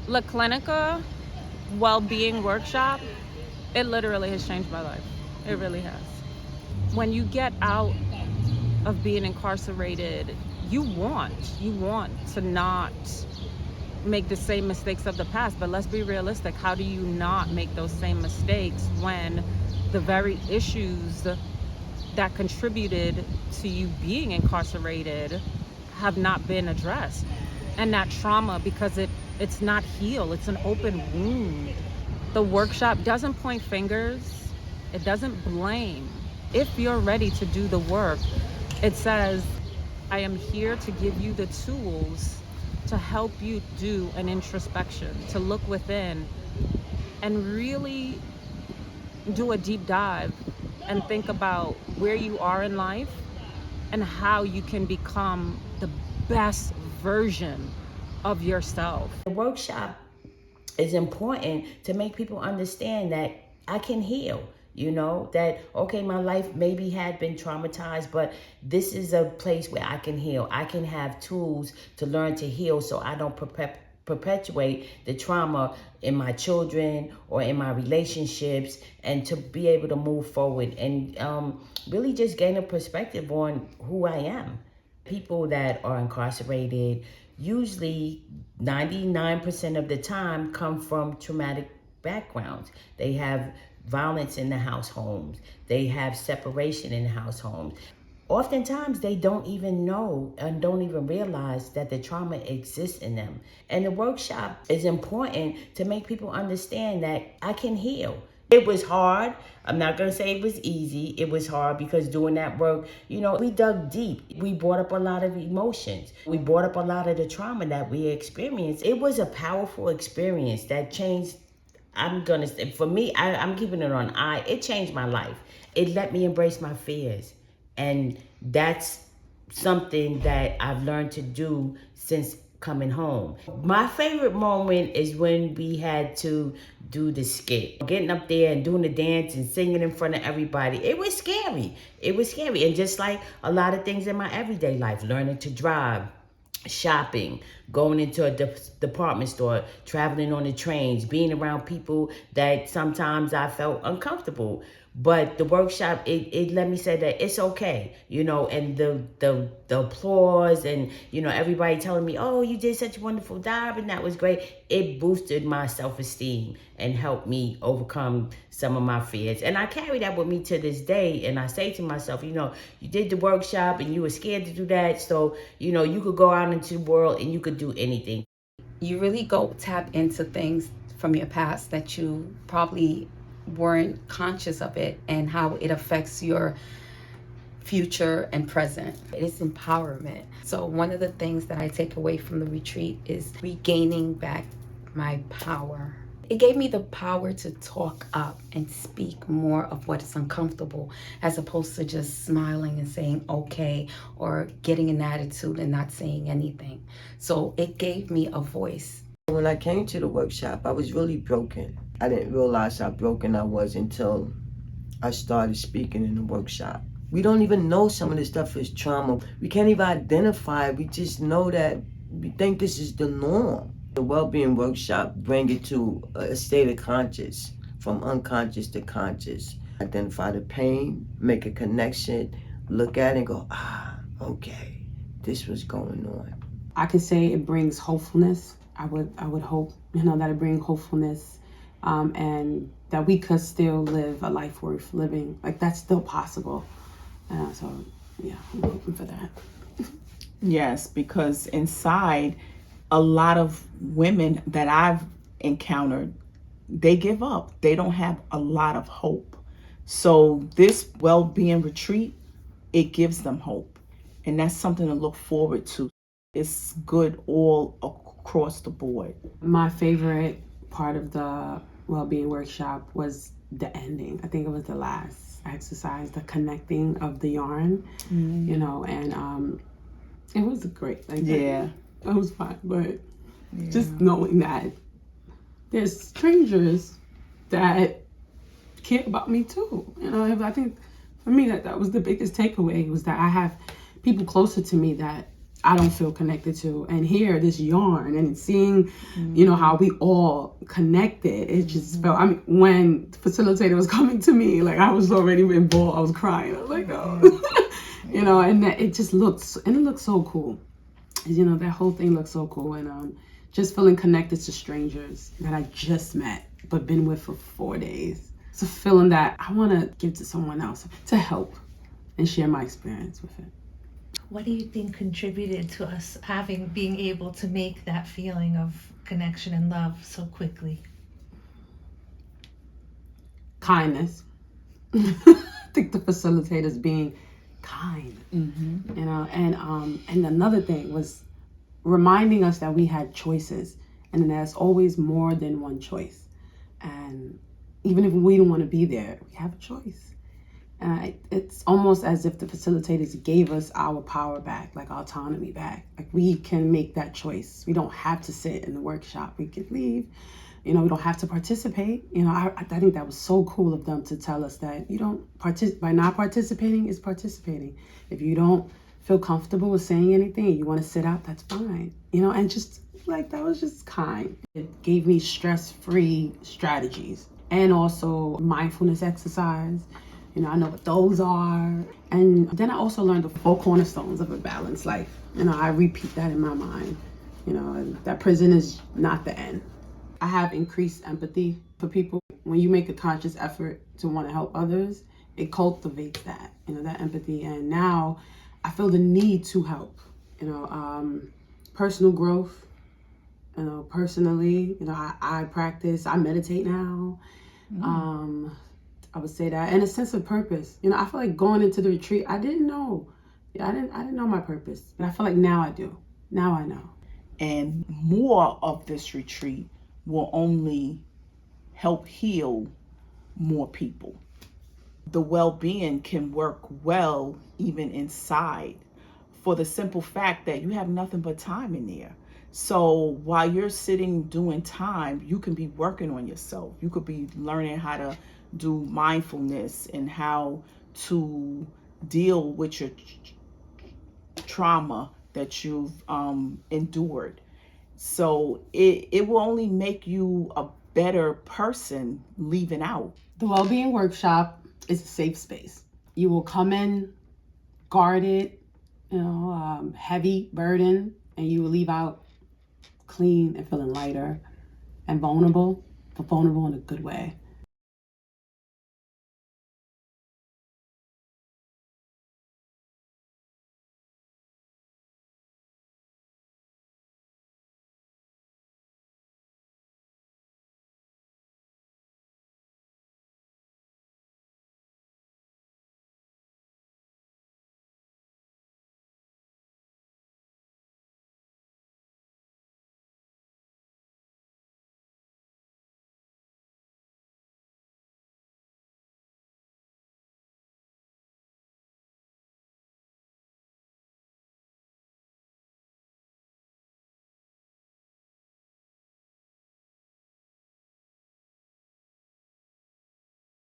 La Clinica well-being workshop, it literally has changed my life. It really has. When you get out of being incarcerated, you want to not make the same mistakes of the past. But let's be realistic. How do you not make those same mistakes when the very issues that contributed to you being incarcerated have not been addressed? And that trauma, because it's not healed, it's an open wound. The workshop doesn't point fingers, it doesn't blame. If you're ready to do the work, it says, I am here to give you the tools to help you do an introspection, to look within and really do a deep dive and think about where you are in life and how you can become the best version of yourself. The workshop is important to make people understand that I can heal. You know, that, okay, my life maybe had been traumatized, but this is a place where I can heal. I can have tools to learn to heal so I don't perpetuate the trauma in my children or in my relationships, and to be able to move forward and really just gain a perspective on who I am. People that are incarcerated, usually 99% of the time, come from traumatic backgrounds. They have violence in the house homes. They have separation in the house homes. Oftentimes, they don't even know and don't even realize that the trauma exists in them. And the workshop is important to make people understand that I can heal. It was hard. I'm not going to say it was easy. It was hard because doing that work, you know, we dug deep. We brought up a lot of emotions. We brought up a lot of the trauma that we experienced. It was a powerful experience that changed. For me, I'm keeping it on it changed my life. It let me embrace my fears. And that's something that I've learned to do since coming home. My favorite moment is when we had to do the skit. Getting up there and doing the dance and singing in front of everybody. It was scary. It was scary. And just like a lot of things in my everyday life, learning to drive, shopping, going into a department store, traveling on the trains, being around people that sometimes I felt uncomfortable. But the workshop, it let me say that it's okay, you know, and the applause and, you know, everybody telling me, oh, you did such a wonderful job and that was great. It boosted my self-esteem and helped me overcome some of my fears. And I carry that with me to this day. And I say to myself, you know, you did the workshop and you were scared to do that. So, you know, you could go out into the world and you could do anything. You really go tap into things from your past that you probably weren't conscious of it and how it affects your future and present. It's empowerment. So one of the things that I take away from the retreat is regaining back my power. It gave me the power to talk up and speak more of what is uncomfortable, as opposed to just smiling and saying okay, or getting an attitude and not saying anything. So it gave me a voice. When I came to the workshop, I was really broken. I didn't realize how broken I was until I started speaking in the workshop. We don't even know some of this stuff is trauma. We can't even identify it. We just know that we think this is the norm. The well-being workshop bring it to a state of conscious, from unconscious to conscious. Identify the pain, make a connection, look at it and go, okay, this was going on. I could say it brings hopefulness. I would hope, you know, that it brings hopefulness, and that we could still live a life worth living. Like, that's still possible. So, yeah, I'm hoping for that. Yes, because inside, a lot of women that I've encountered, they give up. They don't have a lot of hope. So this well-being retreat, it gives them hope. And that's something to look forward to. It's good all across the board. My favorite part of the well-being workshop was the ending. I think it was the last exercise, the connecting of the yarn, you know, and it was great. Like, yeah, it was fun, but just knowing that there's strangers that care about me too. You know, I think for me that was the biggest takeaway, was that I have people closer to me that I don't feel connected to. And here, this yarn and seeing, you know, how we all connected, it just felt, I mean, when the facilitator was coming to me, like I was already involved, I was crying. I was like, oh, you know, and that, it just looks, and it looks so cool. You know, that whole thing looks so cool. And just feeling connected to strangers that I just met, but been with for 4 days. It's a feeling that I want to give to someone else to help and share my experience with it. What do you think contributed to us being able to make that feeling of connection and love so quickly? Kindness. I think the facilitators being kind, you know, and another thing was reminding us that we had choices, and there's always more than one choice. And even if we don't want to be there, we have a choice. And it's almost as if the facilitators gave us our power back, like our autonomy back. Like we can make that choice. We don't have to sit in the workshop. We can leave. You know, we don't have to participate. You know, I think that was so cool of them to tell us that you don't by not participating is participating. If you don't feel comfortable with saying anything and you want to sit out, that's fine. You know, and just like that was just kind. It gave me stress-free strategies and also mindfulness exercise. You know, I know what those are. And then I also learned the 4 cornerstones of a balanced life. You know, I repeat that in my mind. You know, and that prison is not the end. I have increased empathy for people. When you make a conscious effort to want to help others, it cultivates that, you know, that empathy. And now I feel the need to help, you know, personal growth, you know, personally, you know, I practice, I meditate now. I would say that, and a sense of purpose. You know, I feel like going into the retreat, I didn't know. I didn't know my purpose, but I feel like now I do. Now I know. And more of this retreat will only help heal more people. The well-being can work well even inside, for the simple fact that you have nothing but time in there. So while you're sitting doing time, you can be working on yourself. You could be learning how to do mindfulness and how to deal with your trauma that you've endured. So it will only make you a better person leaving out. The Wellbeing Workshop is a safe space. You will come in guarded, you know, heavy burden, and you will leave out clean and feeling lighter and vulnerable, but vulnerable in a good way.